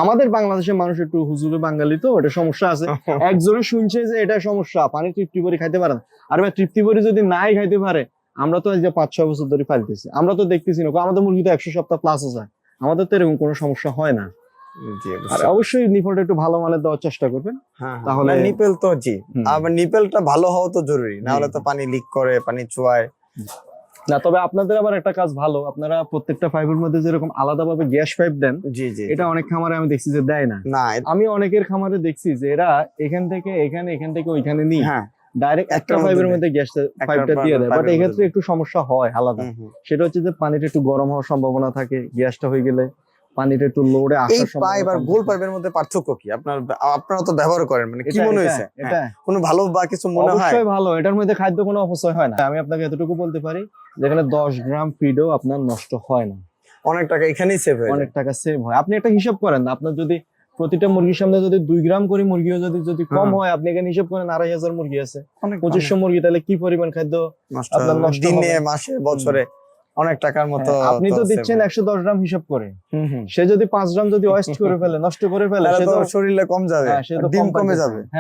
আমাদের বাংলাদেশের মানুষ একটু হুজুরে বাঙালি, তো এটা সমস্যা আছে। একজনে শুনছে যে এটা সমস্যা, পানি তৃপ্তি করে খাইতে পারে না। আর ভাই তৃপ্তি করে যদি নাই খাইতে পারে, আমরা তো আজ 5-6 বছর ধরে পালতেছি, আমরা তো দেখতেছি না, আমাদের মুরগি তো 100 সপ্তাহ প্লাস আছে, আমাদের তো এরকম কোনো সমস্যা হয় না। জি আর অবশ্যই নিপলটা একটু ভালো মানের দেওয়ার চেষ্টা করবেন। তাহলে তাহলে নিপেল তো জি, হুম। আবার নিপেলটা ভালো হওয়া তো জরুরি, না হলে তো পানি লিক করে, পানি চুয়ায়। না, তবে আপনাদের আবার একটা কাজ ভালো, আপনারা প্রত্যেকটা পাইপের মধ্যে যেরকম আলাদাভাবে গ্যাস পাইপ দেন, জি জি এটা অনেক খামারে আমি দেখছি যে দেয় না। না আমি অনেকের খামারে দেখছি যে এরা এখান থেকে এখানে, এখান থেকে ওইখানে নিয়ে হ্যাঁ ডাইরেক্ট একটা একটার পাইপের মধ্যে মধ্যে গ্যাস পাইপটা দিয়ে দেয়, বাট পাইপের এক্ষেত্রে মধ্যে একটু সমস্যা হয় আলাদা। সেটা হচ্ছে যে পানিটা একটু গরম হওয়ার সম্ভাবনা থাকে, গ্যাসটা হয়ে গেলে পানিটা একটু লোডে এই আসার পাইপ আর সম্ভাবনা গোল থাকে। পাইপের মধ্যে পার্থক্য কি? আপনারা তো ব্যবহার করেন, মানে কি এটা মনে এটা হয়েছে? এটা কোনো ভালো বা কিছু মনে হয়? অবশ্যই ভালো, এটার মধ্যে খাদ্য কোনো অপচয় হয় না। আমি আপনাকে এতটুকু বলতে পারি, যেখানে 10 গ্রাম ফিডও আপনার নষ্ট হয় না, অনেক টাকা এখানেই সেভ হয়ে অনেক যায়। টাকা সেভ হয়। আপনি একটা হিসাব করেন না, আপনার যদি প্রতিটা মুরগির সামনে যদি 2 গ্রাম করে মুরগিও যদি কম হ্যাঁ। হয়, আপনি এখানে হিসাব করেন 2,500 মুরগি আছে, অনেক 2500 মুরগি, তাহলে কি পরিমাণ খাদ্য নষ্ট আপনার নষ্ট দিনে, হবে। মাসে, বছরে অনেক টাকার মতো। হ্যাঁ, আপনি তো save দিচ্ছেন হয়। 110 গ্রাম হিসাব করে, হুম সে যদি 5 গ্রাম যদি ওয়েস্ট করে ফেলে, নষ্ট করে ফেলে, তাহলে সে তো তো শরীরে কম যাবে, হ্যাঁ, সে তো ডিম কম কমে পাইতেছে। যাবে।